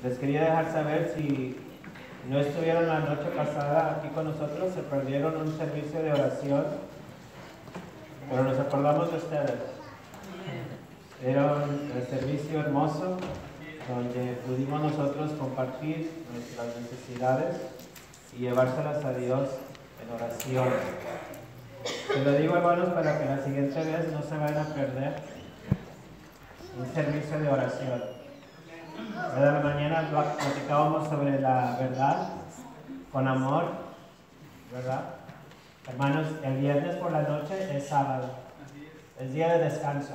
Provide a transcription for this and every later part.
Les quería dejar saber si no estuvieron la noche pasada aquí con nosotros, se perdieron un servicio de oración, pero nos acordamos de ustedes. Era un servicio hermoso donde pudimos nosotros compartir nuestras necesidades y llevárselas a Dios en oración. Se lo digo, hermanos, para que la siguiente vez no se vayan a perder un servicio de oración. Cada mañana platicábamos sobre la verdad con amor, ¿verdad? Hermanos, el viernes por la noche es sábado, es día de descanso.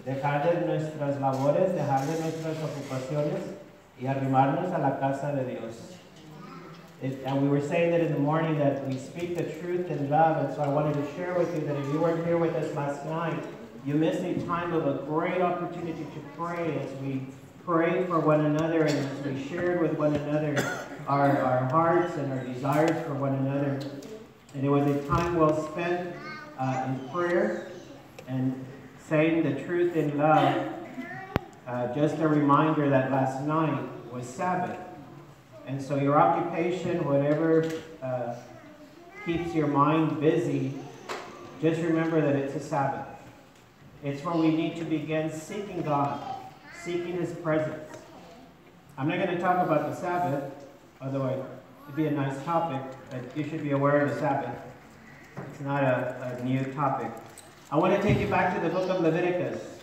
Dejar de nuestras labores, dejar de nuestras ocupaciones y arrimarnos a la casa de Dios. And we were saying that in the morning that we speak the truth in love, and so I wanted to share with you that if you weren't here with us last night, you missed a time of a great opportunity to pray as we prayed for one another and as we shared with one another our hearts and our desires for one another. And it was a time well spent in prayer and saying the truth in love. Just a reminder that last night was Sabbath. And so your occupation, whatever keeps your mind busy, just remember that it's a Sabbath. It's where we need to begin seeking God, seeking His presence. I'm not going to talk about the Sabbath, although it'd be a nice topic, but you should be aware of the Sabbath. It's not a new topic. I want to take you back to the book of Leviticus.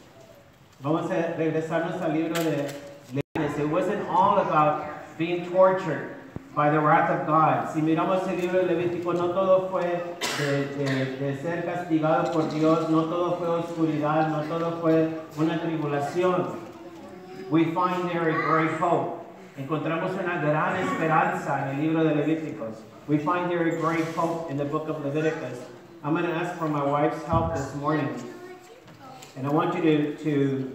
Vamos a regresarnos al libro de Leviticus. It wasn't all about being tortured by the wrath of God. Si miramos el libro de Levítico, no todo fue de ser castigado por Dios, no todo fue oscuridad, no todo fue una tribulación. We find there a great hope. Encontramos una gran esperanza en el libro de Levíticos. We find there a great hope in the book of Leviticus. I'm going to ask for my wife's help this morning. And I want you to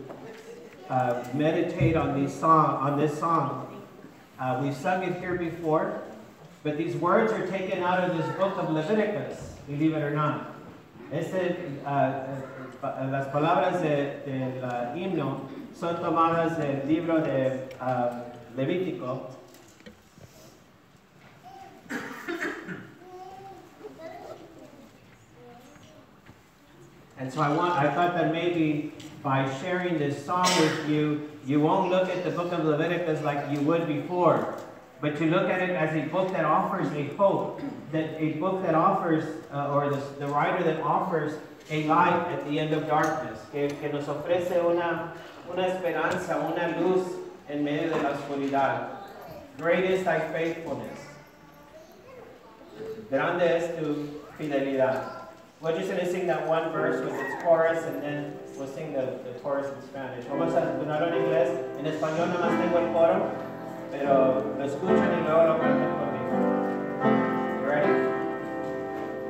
meditate on this song. We've sung it here before, but these words are taken out of this book of Leviticus, believe it or not. Las palabras del himno son tomadas del libro de Levítico. And so I thought that maybe by sharing this song with you, you won't look at the book of Leviticus like you would before, but you look at it as a book that offers a hope, that a book that offers, or the writer that offers a light at the end of darkness, que nos ofrece una esperanza, una luz en medio de la oscuridad. Great is thy faithfulness. Grande es tu fidelidad. We're just going to sing that one verse with its chorus, and then we'll sing the chorus in Spanish. Vamos a cantarlo en inglés. En español nada más tengo el coro, pero lo escuchan y luego lo cantan conmigo. You ready?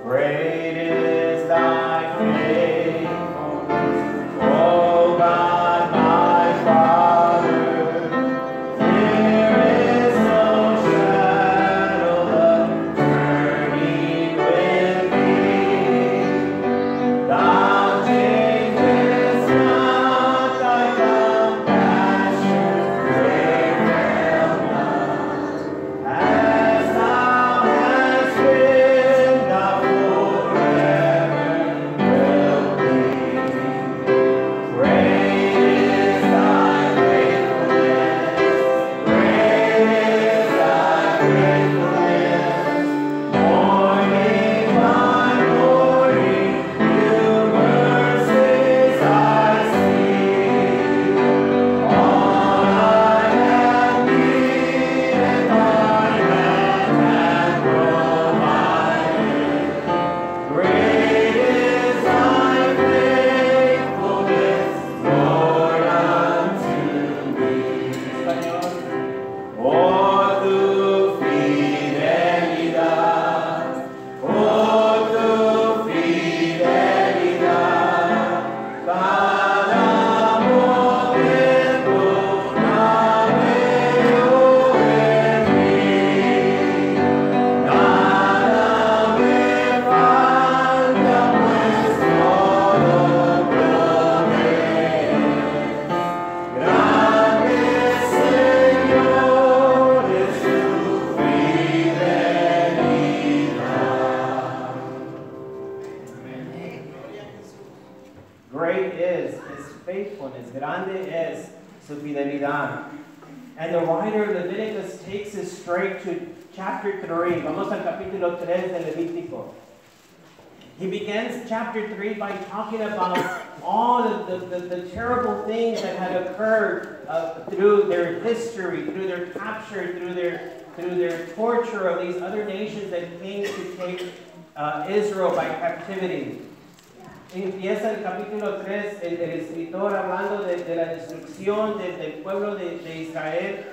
Great is thy faithfulness, O God, my Father. There is no shadow of turning with thee. Thou changest not, thy compassion faileth not. As thou hast been, thou great is his faithfulness. Grande es su fidelidad. And the writer of Leviticus takes us straight to chapter 3. Vamos al capítulo 3 de Levítico. He begins chapter 3 by talking about all the terrible things that had occurred through their history, through their capture, through their torture of these other nations that came to take Israel by captivity. Empieza el capítulo 3, el escritor hablando de la destrucción del pueblo de Israel.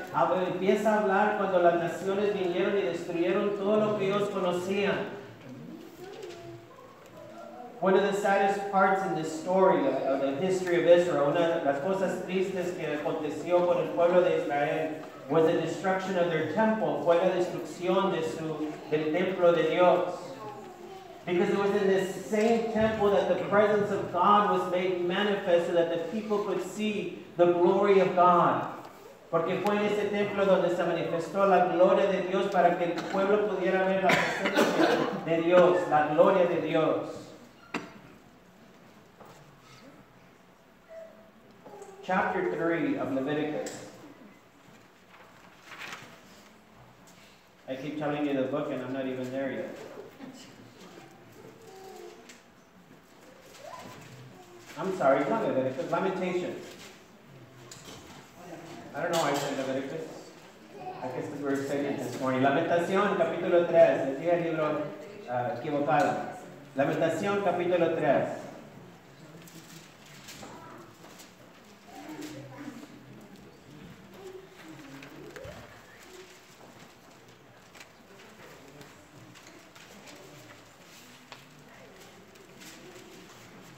Empieza a hablar cuando las naciones vinieron y destruyeron todo lo que ellos conocían. One of the saddest parts in this story of the history of Israel, una de las cosas tristes que aconteció con el pueblo de Israel, was the destruction of their temple, fue la destrucción del templo de Dios. Because it was in this same temple that the presence of God was made manifest so that the people could see the glory of God. Porque fue en ese templo donde se manifestó la gloria de Dios para que el pueblo pudiera ver la presencia de Dios, la gloria de Dios. Chapter 3 of Leviticus. I keep telling you the book and I'm not even there yet. I'm sorry, it's not Leviticus, Lamentations. I don't know why I said Leviticus. I guess because we're studying this morning. Lamentación, capítulo 3. Les dije el libro equivocado. Lamentación, capítulo 3.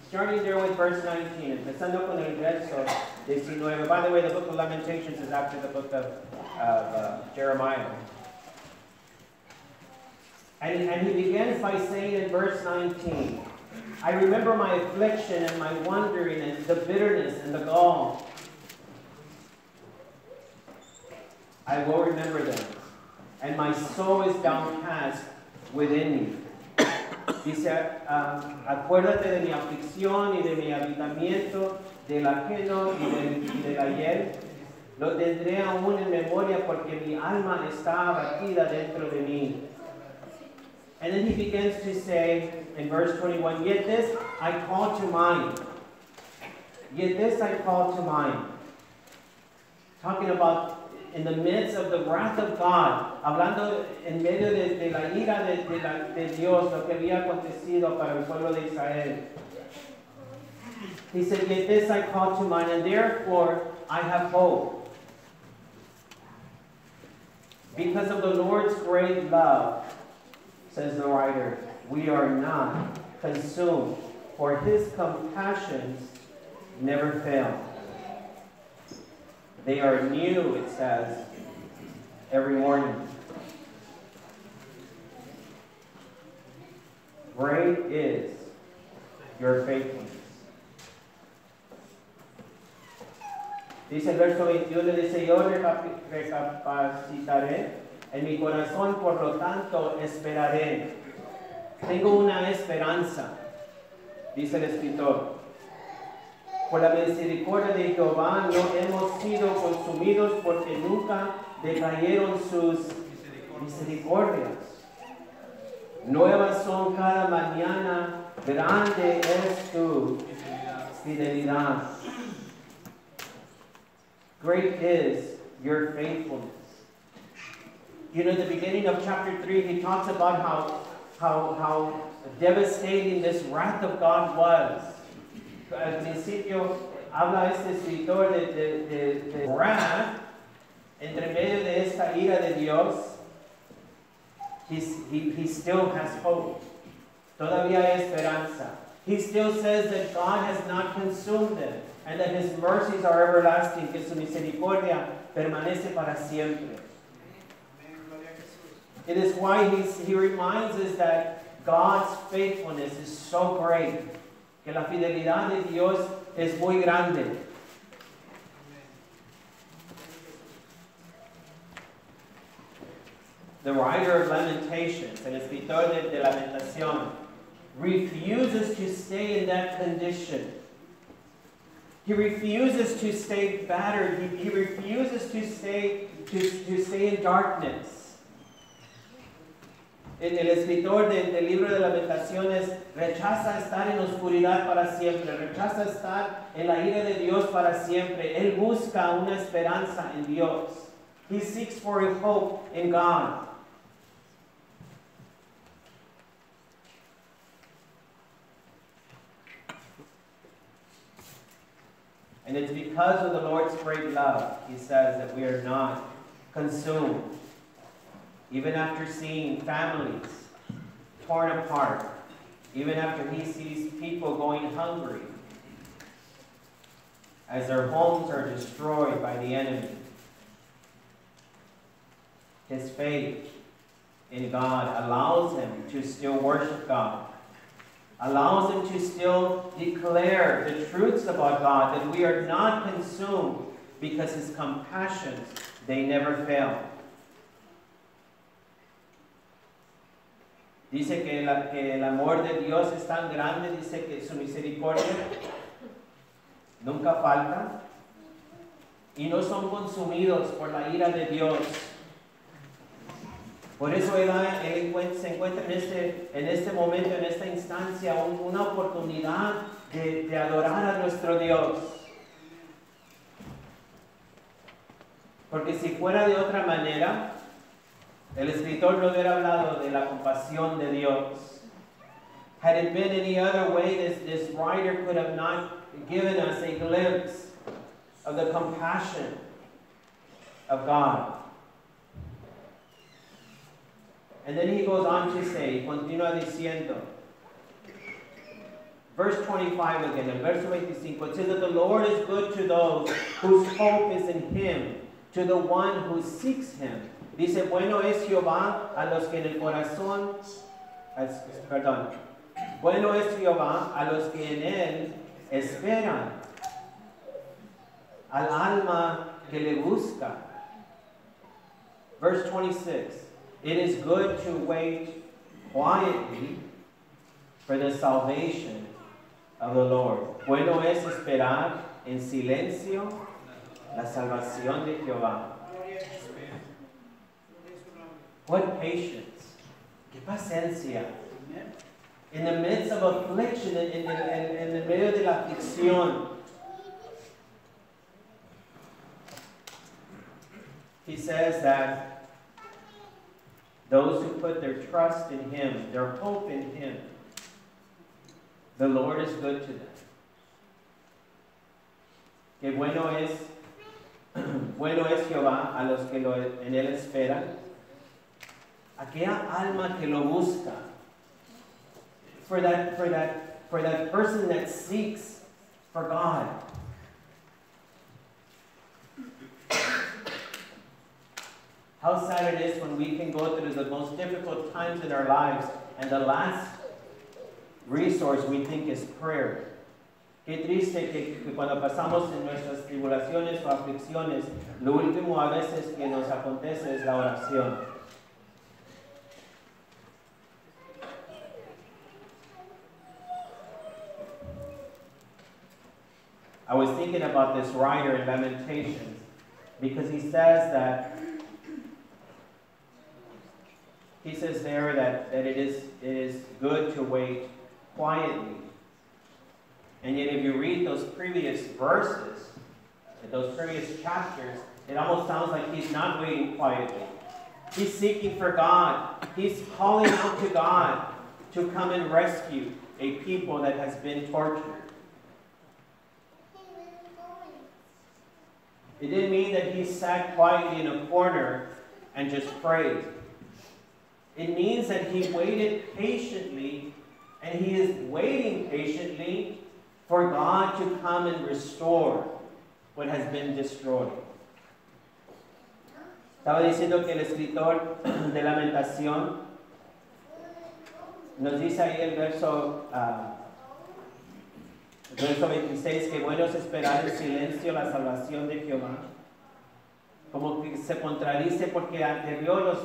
Starting there with verse 19, empezando con el verso 19. By the way, the book of Lamentations is after the book of Jeremiah. And he begins by saying in verse 19, I remember my affliction and my wandering and the bitterness and the gall. I will remember them, and my soul is downcast within me. Dice, acuérdate de mi aflicción y de mi habitamiento, del ajeno y del ayer. Lo tendré aún en memoria porque mi alma está abatida dentro de mí. And then he begins to say in verse 21, Yet this I call to mind. Yet this I call to mind. Talking about in the midst of the wrath of God, hablando en medio de la ira de Dios, lo que había acontecido para el pueblo de Israel. He said, Yet this I call to mind, and therefore I have hope. Because of the Lord's great love, says the writer, we are not consumed, for his compassions never fail. They are new, it says, every morning. Great is your faithfulness. Dice el verso 21, dice, yo recapacitaré en mi corazón, por lo tanto esperaré. Tengo una esperanza, dice el escritor. Por la misericordia de Jehová no hemos sido consumidos porque nunca decayeron sus misericordias. Nuevas son cada mañana, grande es tu fidelidad. Great is your faithfulness. You know, at the beginning of chapter 3, he talks about how devastating this wrath of God was. Al principio habla este escritor de wrath entre medio de esta ira de Dios. He still has hope. Todavía hay esperanza. He still says that God has not consumed them and that his mercies are everlasting, que su misericordia permanece para siempre. It is why he reminds us that God's faithfulness is so great. Que la fidelidad de Dios es muy grande. The writer of Lamentations, el escritor de Lamentación, refuses to stay in that condition. He refuses to stay battered. He refuses to stay in darkness. El escritor del libro de Lamentaciones rechaza estar en oscuridad para siempre, rechaza estar en la ira de Dios para siempre. Él busca una esperanza en Dios. He seeks for a hope in God. And it's because of the Lord's great love, he says, that we are not consumed. Even after seeing families torn apart, even after he sees people going hungry, as their homes are destroyed by the enemy, his faith in God allows him to still worship God, allows him to still declare the truths about God, that we are not consumed because his compassions, they never fail. Dice que el amor de Dios es tan grande, dice que su misericordia nunca falta y no son consumidos por la ira de Dios. Por eso él se encuentra en este momento, en esta instancia, una oportunidad de adorar a nuestro Dios. Porque si fuera de otra manera, el escritor no hubiera hablado de la compasión de Dios. Had it been any other way, this writer could have not given us a glimpse of the compassion of God. And then he goes on to say, continúa diciendo, verse 25 again, el verso 25, it says that the Lord is good to those whose hope is in him, to the one who seeks him. Dice, bueno es Jehová a los que en el corazón, bueno es Jehová a los que en él esperan, al alma que le busca. Verse 26, it is good to wait quietly for the salvation of the Lord. Bueno es esperar en silencio la salvación de Jehová. What patience, qué paciencia. In the midst of affliction, en el medio de la aflicción, he says that those who put their trust in him, their hope in him, the Lord is good to them. Que bueno es Jehová a los que en él esperan. Aquella alma que lo busca. For that person that seeks for God. How sad it is when we can go through the most difficult times in our lives and the last resource we think is prayer. Qué triste que cuando pasamos en nuestras tribulaciones o aflicciones, lo último a veces que nos acontece es la oración. I was thinking about this writer in Lamentations because he says there that it is good to wait quietly. And yet if you read those previous verses, those previous chapters, it almost sounds like he's not waiting quietly. He's seeking for God. He's calling out to God to come and rescue a people that has been tortured. It didn't mean that he sat quietly in a corner and just prayed. It means that he waited patiently, and he is waiting patiently for God to come and restore what has been destroyed. Estaba diciendo que el escritor de Lamentación nos dice ahí el verso 26, que bueno es esperar en silencio la salvación de Jehová. Como que se contradice porque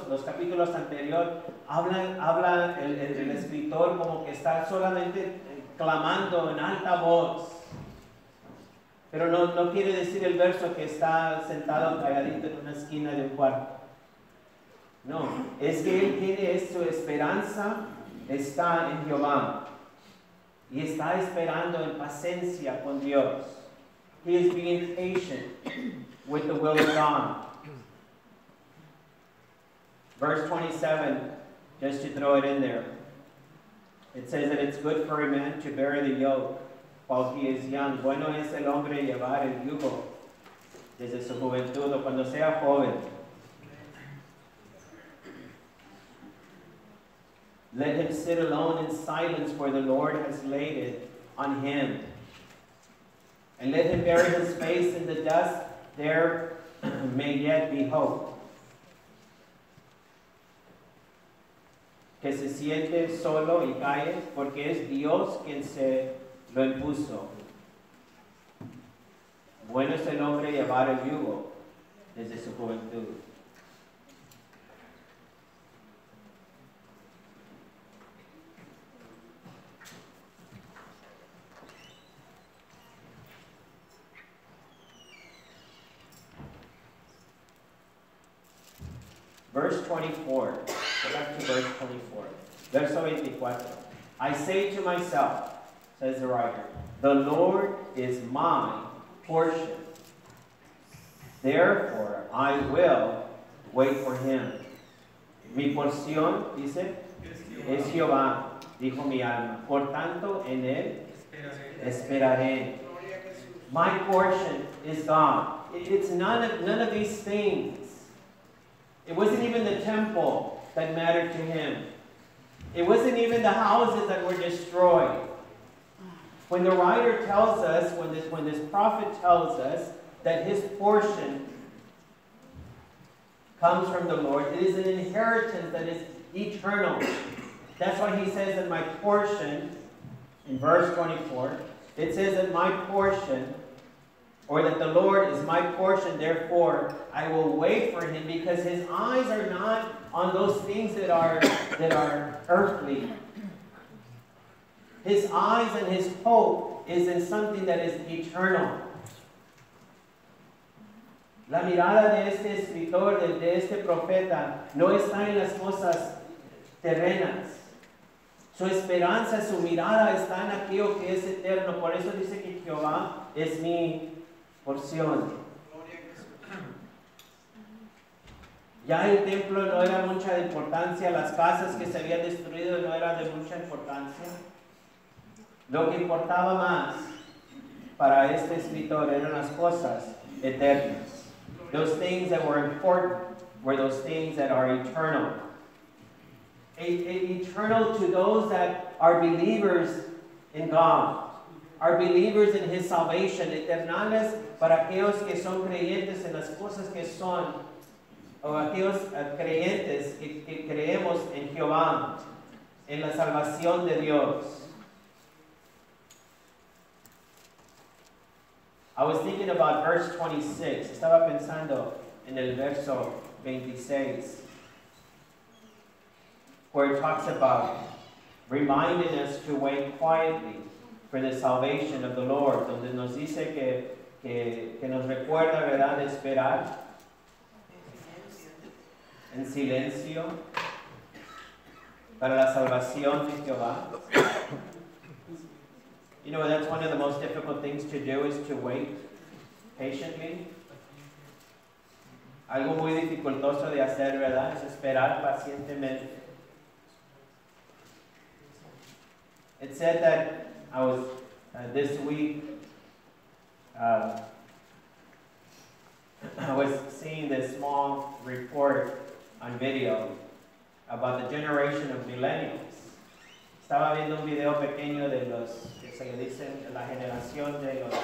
los capítulos anteriores habla el escritor como que está solamente clamando en alta voz. Pero no quiere decir el verso que está sentado calladito en una esquina de un cuarto. No, es que él tiene su esperanza, está en Jehová. Y está esperando en paciencia con Dios. He is being patient with the will of God. Verse 27, just to throw it in there. It says that it's good for a man to bear the yoke while he is young. Bueno es el hombre llevar el yugo desde su juventud o cuando sea joven. Let him sit alone in silence, for the Lord has laid it on him. And let him bury his face in the dust, there may yet be hope. Que se siente solo y calle, porque es Dios quien se lo impuso. Bueno es el hombre llevar el yugo desde su juventud. Verse 24. Go back to verse 24. Verso 24. I say to myself, says the writer, the Lord is my portion. Therefore, I will wait for him. Mi porción, dice, es Jehová, dijo mi alma. Por tanto, en él esperaré. My portion is God. It's none of these things. It wasn't even the temple that mattered to him. It wasn't even the houses that were destroyed. When the writer tells us, when this prophet tells us that his portion comes from the Lord, it is an inheritance that is eternal. That's why he says that my portion, in verse 24, it says that my portion, or that the Lord is my portion, therefore I will wait for him, because his eyes are not on those things that are earthly. His eyes and his hope is in something that is eternal. La mirada de este escritor, de este profeta, no está en las cosas terrenas. Su esperanza, su mirada está en aquello que es eterno. Por eso dice que Jehová es mi porción. Ya el templo no era mucha importancia, las casas que se habían destruido no eran de mucha importancia. Lo que importaba más para este escritor eran las cosas eternas. Those things that were important were those things that are eternal. Eternal to those that are believers in God, are believers in his salvation. Eternales para aquellos que son creyentes en las cosas que son, o aquellos creyentes que creemos en Jehová, en la salvación de Dios. I was thinking about verse 26. Estaba pensando en el verso 26, where it talks about reminding us to wait quietly for the salvation of the Lord, donde nos dice que nos recuerda, ¿verdad?, de esperar en silencio para la salvación de Jehová. You know, that's one of the most difficult things to do, is to wait patiently. Algo muy dificultoso de hacer, ¿verdad?, es esperar pacientemente. It said that I was, this week, I was seeing this small report on video about the generation of millennials. Estaba viendo un video pequeño de los que se le dicen la generación de los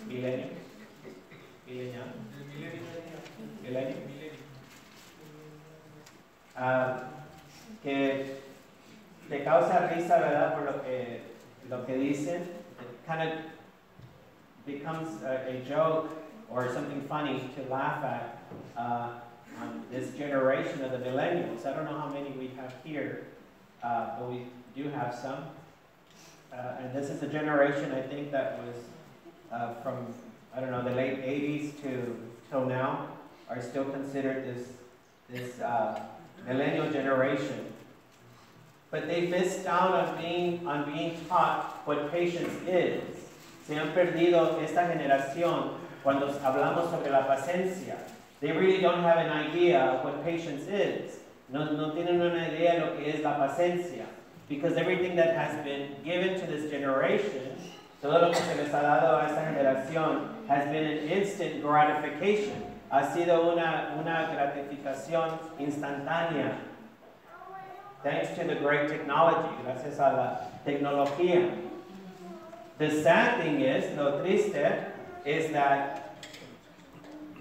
millennials. Que te causa risa, ¿verdad?, por lo que dicen. It kind of becomes a joke or something funny to laugh at on this generation of the millennials. I don't know how many we have here, but we do have some. and this is a generation, I think, that was from, I don't know, the late 80s till now, are still considered this millennial generation. But they missed out on being taught what patience is. Se han perdido esta generación cuando hablamos sobre la paciencia. They really don't have an idea of what patience is. No tienen una idea de lo que es la paciencia. Because everything that has been given to this generation, todo lo que se les ha dado a esta generación, has been an instant gratification. Ha sido una gratificación instantánea. Thanks to the great technology, gracias a la tecnología. The sad thing is, lo triste, is that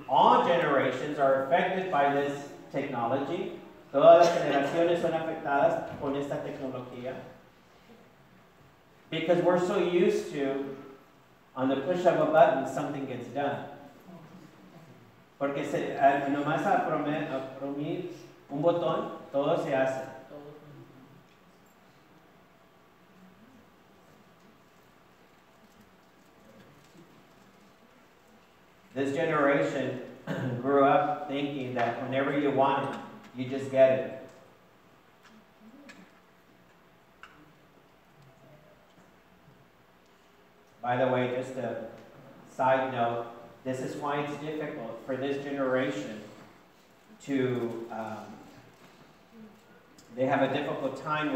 all generations are affected by this technology. Todas las generaciones son afectadas con esta tecnología. Because we're so used to, on the push of a button, something gets done. Porque nomás a oprimir un botón, todo se hace. This generation grew up thinking that whenever you want it, you just get it. By the way, just a side note, this is why it's difficult for this generation to, they have a difficult time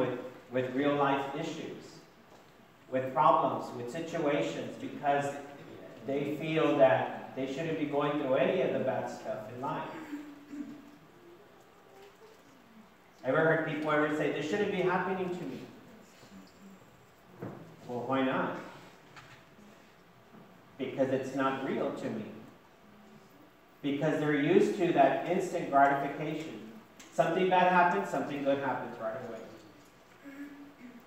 with real life issues, with problems, with situations, because they feel that they shouldn't be going through any of the bad stuff in life. Ever heard people ever say, this shouldn't be happening to me? Well, why not? Because it's not real to me. Because they're used to that instant gratification. Something bad happens, something good happens right away.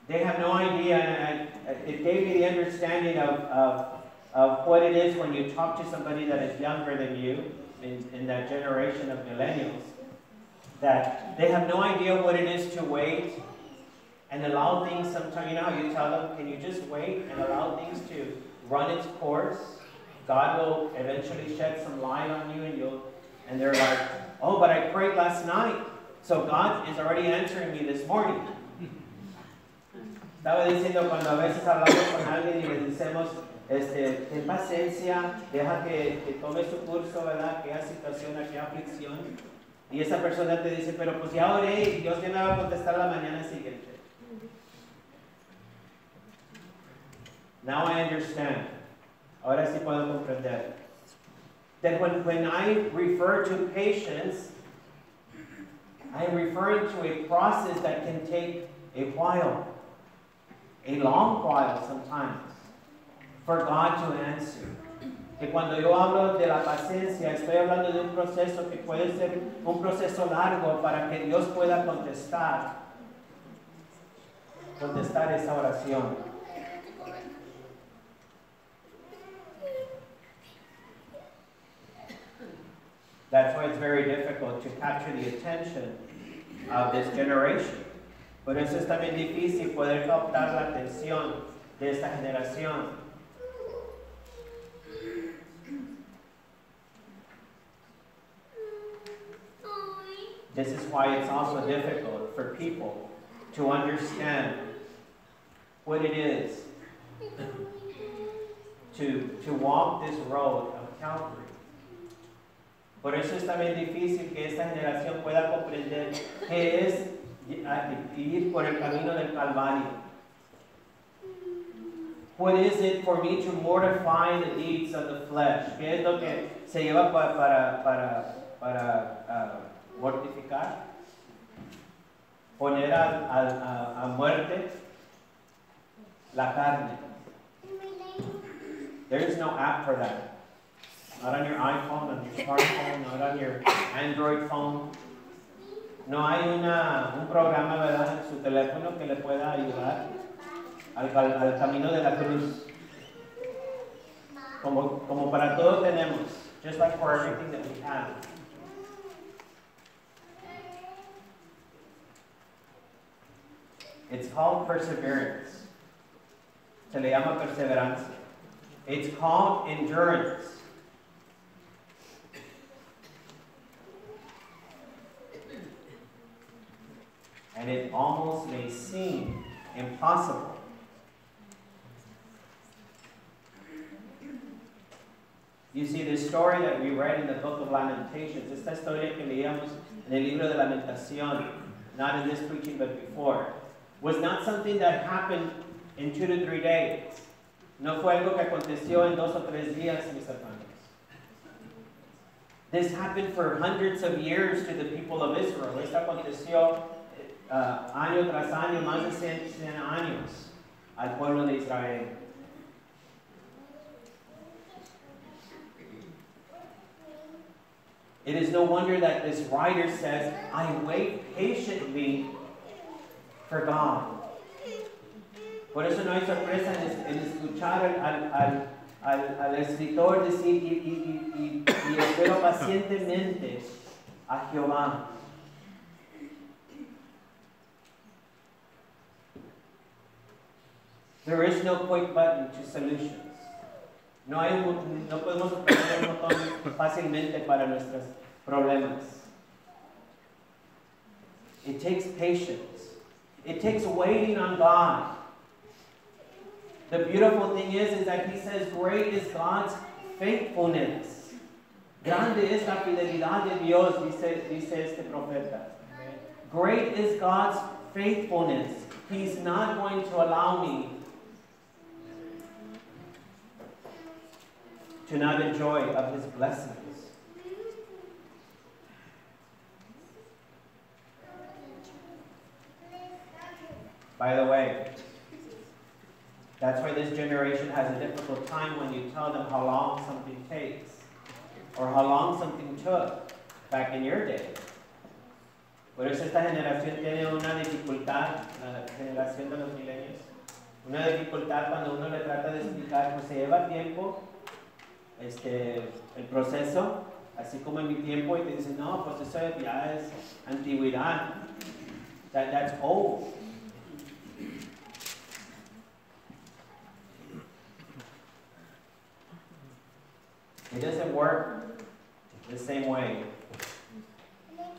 They have no idea, and it gave me the understanding of what it is when you talk to somebody that is younger than you, in that generation of millennials, that they have no idea what it is to wait and allow things sometimes. You know how you tell them, can you just wait and allow things to run its course? God will eventually shed some light on you, and they're like, oh, but I prayed last night, so God is already answering me this morning. Estaba diciendo, cuando a veces hablamos con alguien y le decimos, ten paciencia, deja que tome su curso, ¿verdad? Aquella situación, aquella aflicción. Y esa persona te dice, pero pues ya oré y Dios ya me va a contestar la mañana siguiente. Now I understand. Ahora sí puedo comprender. That when I refer to patience, I am referring to a process that can take a while, a long while sometimes, for God to answer. Que cuando yo hablo de la paciencia, estoy hablando de un proceso que puede ser un proceso largo para que Dios pueda contestar esa oración. That's why it's very difficult to capture the attention of this generation. Por eso es también difícil poder captar la atención de esta generación. This is why it's also difficult for people to understand what it is to walk this road of Calvary. Por eso es también difícil que esta generación pueda comprender qué es ir por el camino del Calvario. What is it for me to mortify the deeds of the flesh? ¿Qué es lo que se lleva para mortificar? Poner a muerte la carne. There is no app for that. Not on your iPhone, on your smartphone, not on your Android phone. No hay un programa, ¿verdad?, en su teléfono que le pueda ayudar al camino de la cruz. Como para todo tenemos, just like for everything that we have. It's called perseverance. Se le llama perseverancia. It's called endurance. And it almost may seem impossible. You see, the story that we read in the book of Lamentations, esta historia que leíamos en el libro de Lamentación, not in this preaching but before, was not something that happened in 2 to 3 days. No fue algo que aconteció en 2 o 3 días, mis hermanos. This happened for hundreds of years to the people of Israel. Esto aconteció año tras año, más de 100 años al pueblo de Israel. It is no wonder that this writer says, I wait patiently for God. Por eso no hay sorpresa en escuchar al escritor decir, y espero pacientemente a Jehová. There is no quick button to solutions. No podemos poner un botón fácilmente para nuestros problemas. It takes patience. It takes waiting on God. The beautiful thing is that he says, great is God's faithfulness. Grande es la fidelidad de Dios, dice este profeta. Great is God's faithfulness. He's not going to allow me to not enjoy of his blessings. By the way, that's why this generation has a difficult time when you tell them how long something takes or how long something took back in your day. Por eso esta generación tiene una dificultad, la generación de los milenios, una dificultad cuando uno le trata de explicar, pues se lleva tiempo el proceso, así como en mi tiempo, y te dicen, no, pues eso ya es antigüedad. That's old. It doesn't work the same way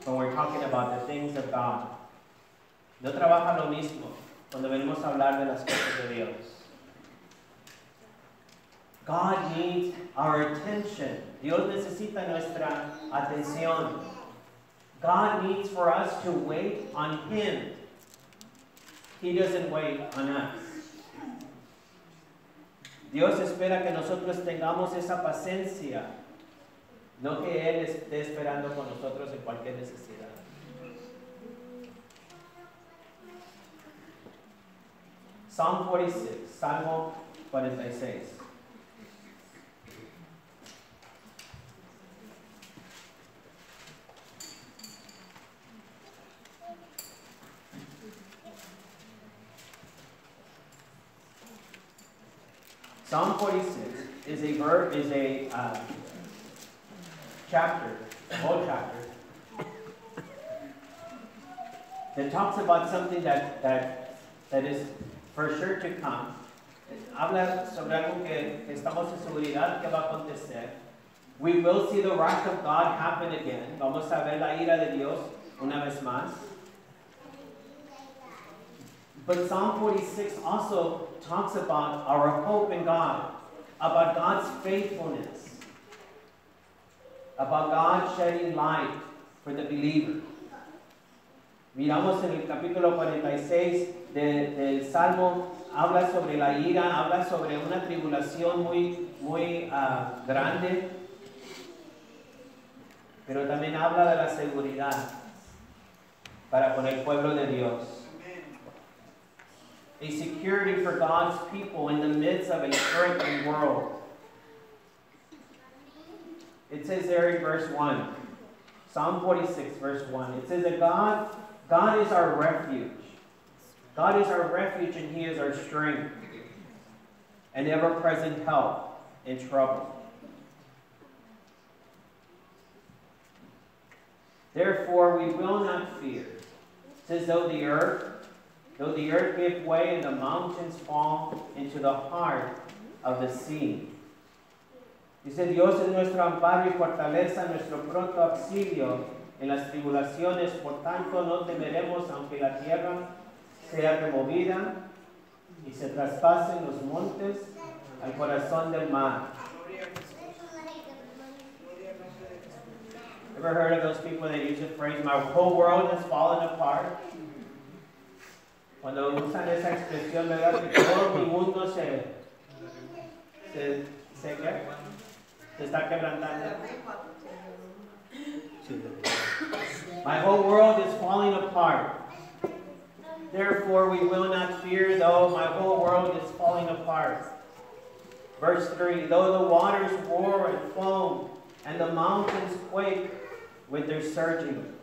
when we're talking about the things of God. No trabaja lo mismo cuando venimos a hablar de las cosas de Dios. God needs our attention. Dios necesita nuestra atención. God needs for us to wait on him. He doesn't wait on us. Dios espera que nosotros tengamos esa paciencia, no que Él esté esperando con nosotros en cualquier necesidad. Psalm 46, Salmo 46. Psalm 46 is a chapter, whole chapter, that talks about something that is for sure to come. Habla sobre algo que estamos en seguridad que va a acontecer. We will see the wrath of God happen again. Vamos a ver la ira de Dios una vez más. But Psalm 46 also talks about our hope in God, about God's faithfulness, about God shedding light for the believer. Miramos en el capítulo 46 del Salmo, habla sobre la ira, habla sobre una tribulación muy grande, pero también habla de la seguridad para con el pueblo de Dios. A security for God's people in the midst of a threatening world. It says there in verse 1, Psalm 46, verse 1, it says that God is our refuge. God is our refuge and he is our strength, an ever-present help in trouble. Therefore we will not fear. It says though the earth, though the earth give way and the mountains fall into the heart of the sea. Dice, Dios es nuestro amparo y fortaleza, nuestro pronto auxilio en las tribulaciones, por tanto no temeremos aunque la tierra sea removida y se traspasen los montes al corazón del mar. Ever heard of those people that use the phrase, my whole world has fallen apart? Cuando usan esa expresión, ¿verdad? Que todo mi mundo se está quebrantando. My whole world is falling apart. Therefore we will not fear, though my whole world is falling apart. Verse 3, though the waters roar and foam, and the mountains quake with their surging.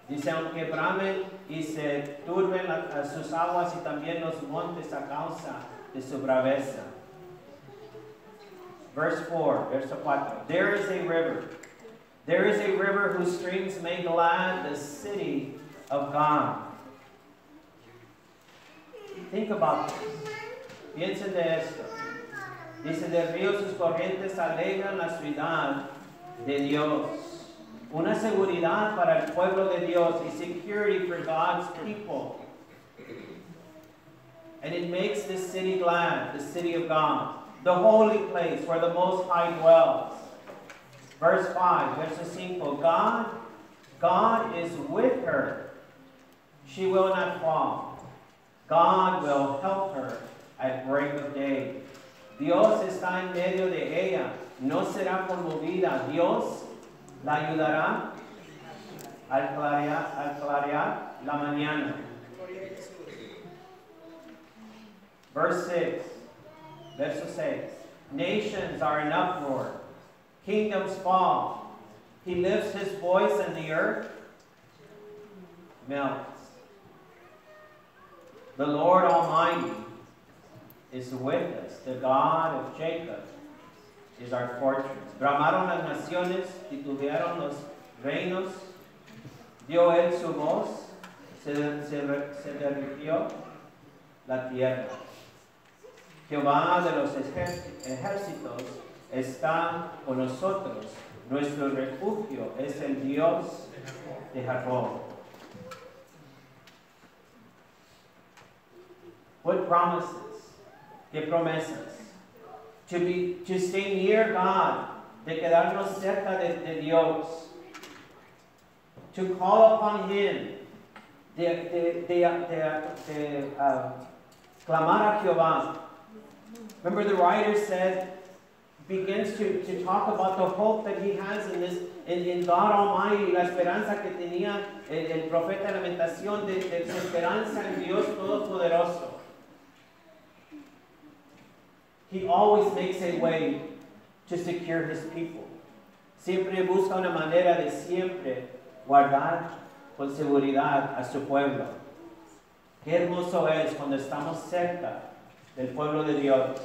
Dice, aunque bramen y se turben sus aguas y también los montes a causa de su braveza. Verse 4, verso 4. There is a river. There is a river whose streams make glad the city of God. Think about this. Piensen de esto. Dice, del río sus corrientes alegran la ciudad de Dios. Una seguridad para el pueblo de Dios, a security for God's people. And it makes this city glad, the city of God, the holy place where the Most High dwells. Verse 5, verso 5, God is with her. She will not fall. God will help her at break of day. Dios está en medio de ella, no será conmovida. Dios la ayudará al clarear la mañana. Verse 6, verso 6. Nations are in uproar. Kingdoms fall. He lifts his voice and the earth melts. The Lord Almighty is with us. The God of Jacob is our fortress. Bramaron las naciones, titubearon los reinos. Dio él su voz, se derritió la tierra. Jehová de los ejércitos está con nosotros. Nuestro refugio es el Dios de Jacob. What promises? ¿Qué promesas? To stay near God, de quedarnos cerca de Dios. To call upon Him, de clamar a Jehová. Remember, the writer begins to talk about the hope that he has in God Almighty, la esperanza que tenía el profeta de Lamentación de su esperanza en Dios Todopoderoso. He always makes a way to secure his people. Siempre busca una manera de siempre guardar con seguridad a su pueblo. Qué hermoso es cuando estamos cerca del pueblo de Dios.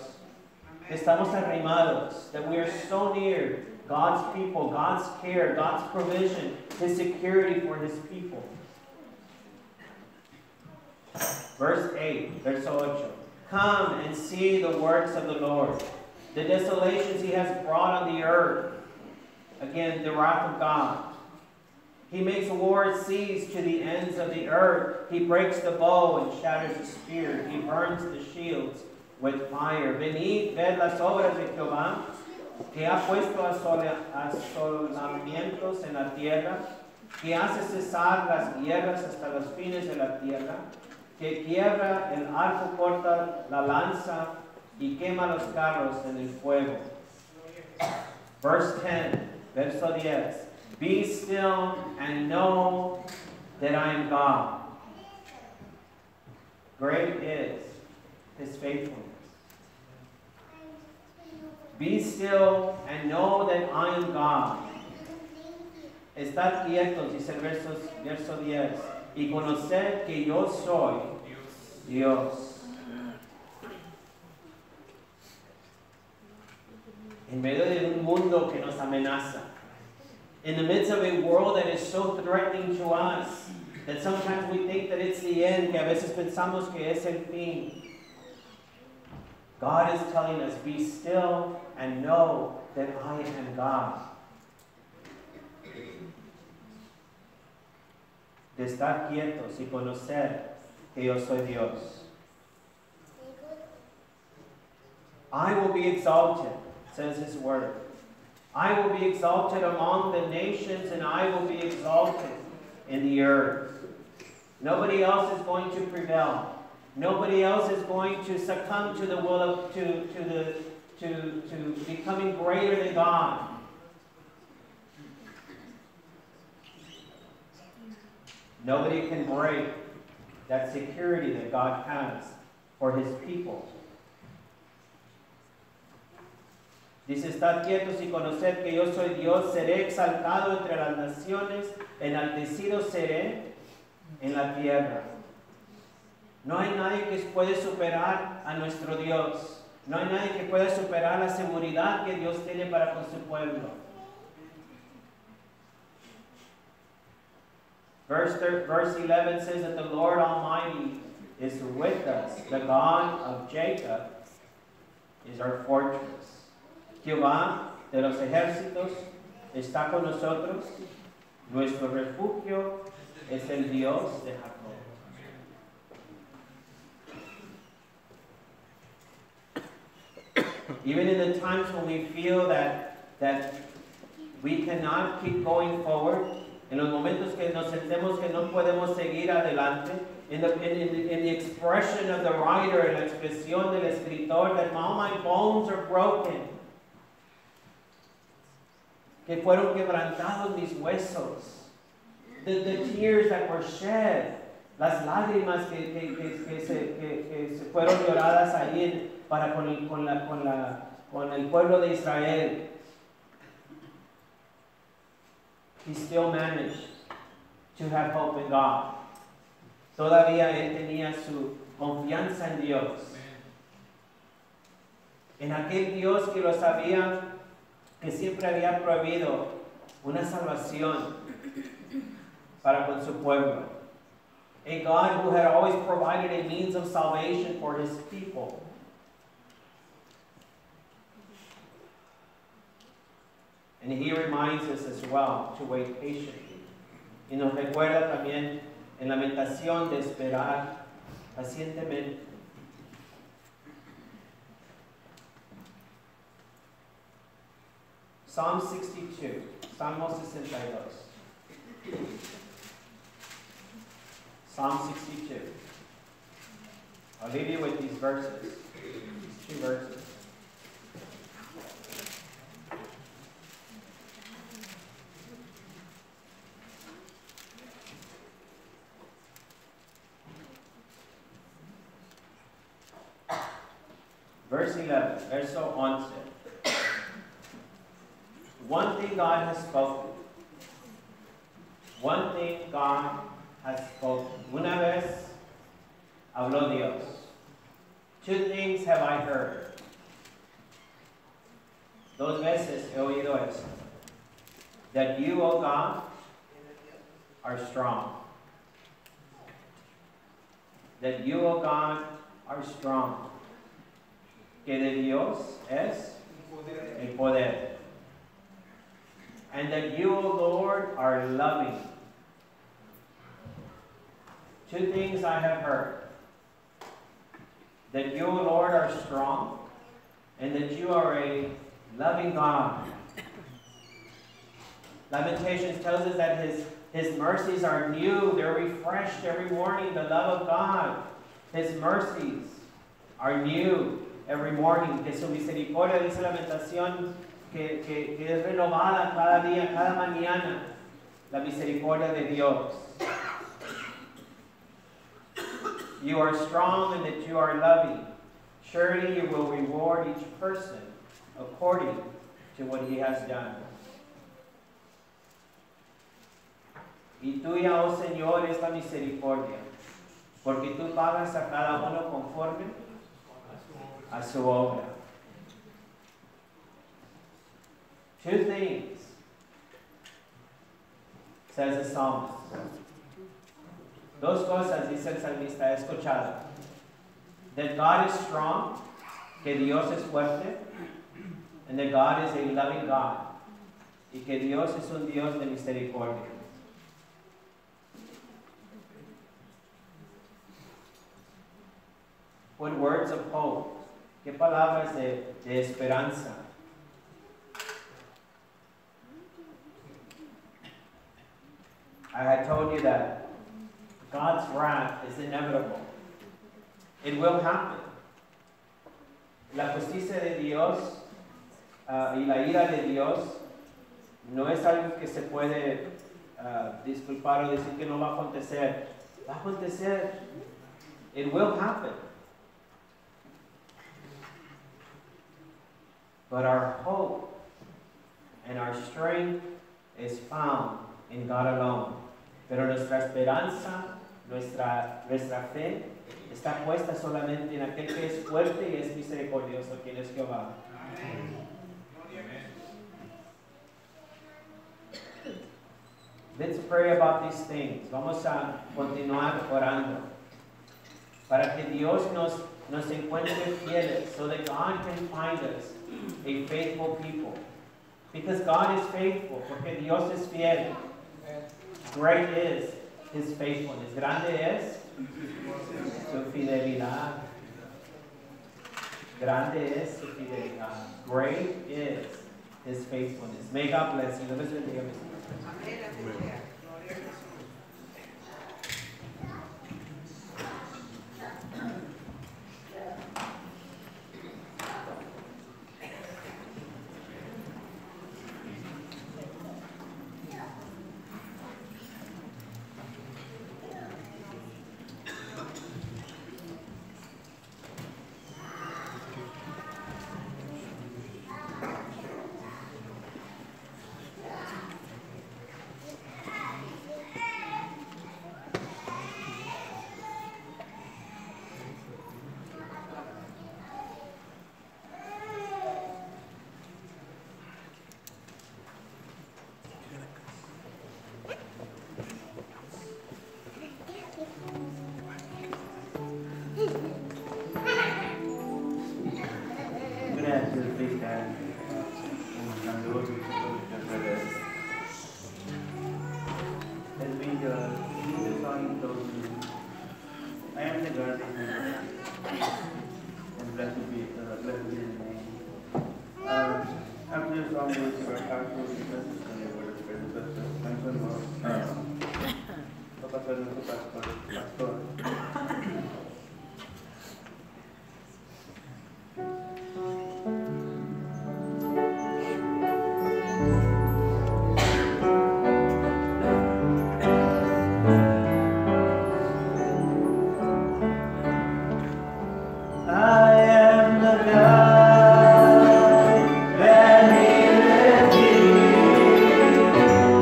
Estamos arrimados, that we are so near God's people, God's care, God's provision, His security for His people. Verse 8, verso 8. Come and see the works of the Lord, the desolations He has brought on the earth. Again, the wrath of God. He makes war cease to the ends of the earth. He breaks the bow and shatters the spear. He burns the shields with fire. Venid, ved las obras de Jehová, que ha puesto asolamientos en la tierra, que hace cesar las guerras hasta los fines de la tierra, que quiebra el arco, corta la lanza y quema los carros en el fuego. Verse 10, verso 10. Be still and know that I am God. Great is His faithfulness. Be still and know that I am God. Estad quietos, dice el verso 10, y conoced que yo soy Dios. En medio de un mundo que nos amenaza, in the midst of a world that is so threatening to us, That sometimes we think that it's the end, que a veces pensamos que es el fin. God is telling us, be still and know that I am God. De estar quietos y conocer que yo soy Dios. I will be exalted, says his word. I will be exalted among the nations, and I will be exalted in the earth. Nobody else is going to prevail. Nobody else is going to succumb to the will of to becoming greater than God. Nobody can break that security that God has for his people. Dice, estad quietos y conoced que yo soy Dios, seré exaltado entre las naciones, enaltecido seré en la tierra. No hay nadie que puede superar a nuestro Dios. No hay nadie que pueda superar la seguridad que Dios tiene para con su pueblo. Verse 11 says that the Lord Almighty is with us. The God of Jacob is our fortress. Jehová de los ejércitos está con nosotros. Nuestro refugio es el Dios de Jacob. Even in the times when we feel that we cannot keep going forward, en los momentos que nos sentemos que no podemos seguir adelante, in the expression of the writer, en la expresión del escritor, that all my bones are broken, que fueron quebrantados mis huesos, the tears that were shed, las lágrimas que se fueron lloradas ahí para con el pueblo de Israel. He still managed to have hope in God. Todavía él tenía su confianza en Dios. En aquel Dios que lo sabía, que siempre había prohibido una salvación para con su pueblo. A God who had always provided a means of salvation for his people. And he reminds us as well to wait patiently. Y nos recuerda también en la lamentación de esperar pacientemente. Psalm 62. Salmo 62. Psalm 62. I'll leave you with these verses. These two verses. Verse 11, verso 11. One thing God has spoken. One thing God has spoken. Una vez habló Dios. Two things have I heard. Dos veces he oído esto. That you, O God, are strong. That you, O God, are strong. Que de Dios es el poder. And that you, O Lord, are loving. Two things I have heard. That you, O Lord, are strong, and that you are a loving God. Lamentations tells us that his mercies are new. They're refreshed every morning. The love of God. His mercies are new every morning. Que su misericordia, dice Lamentación, que es renovada cada día, cada mañana. La misericordia de Dios. You are strong and that you are loving. Surely you will reward each person according to what he has done. Y tuya, oh Señor, es la misericordia, porque tú pagas a cada uno conforme a su obra. Two things, says the psalmist. Dos cosas dice el salmista, he escuchado. That God is strong, que Dios es fuerte, and that God is a loving God, y que Dios es un Dios de misericordia. What words of hope, qué palabras de esperanza. I had told you that God's wrath is inevitable. It will happen. La justicia de Dios y la ira de Dios no es algo que se puede disculpar o decir que no va a acontecer. Va a acontecer. It will happen. But our hope and our strength is found in God alone. Pero nuestra esperanza, nuestra fe, está puesta solamente en aquel que es fuerte y es misericordioso, quien es Jehová. Let's pray about these things. Vamos a continuar orando para que Dios nos encuentre fieles, so that God can find us a faithful people. Because God is faithful, porque Dios es fiel. Great is His faithfulness. Grande es su fidelidad. Grande es su fidelidad. Great is His faithfulness. May God bless you. Dios les bendiga, mis hermanos.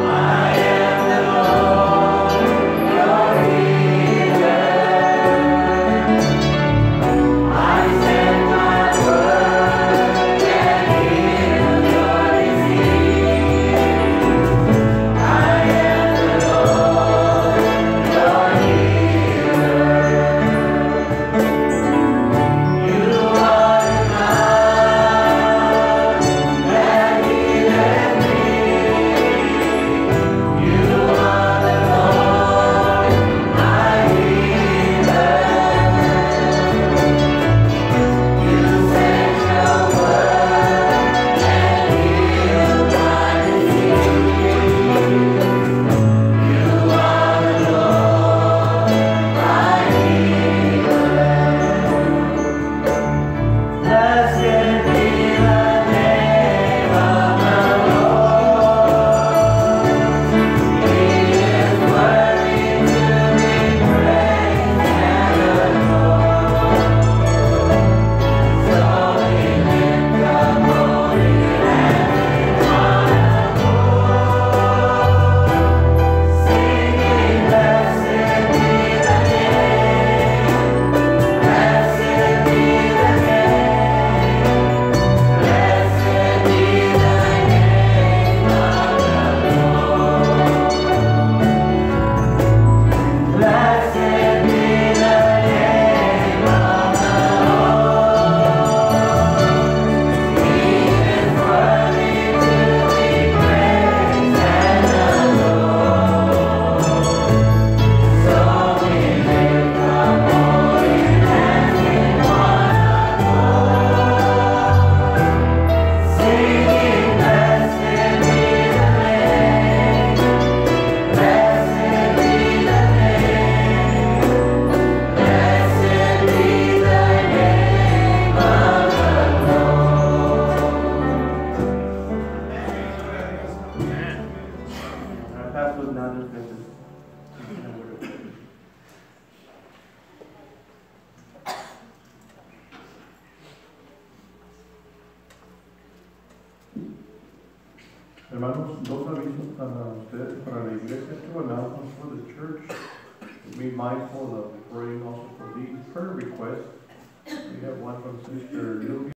I am the Lord, your healer. Hermanos, dos avisos para ustedes, para la iglesia, to announcements for the church. Be mindful of praying also for these prayer requests. We have one from Sister Nubia.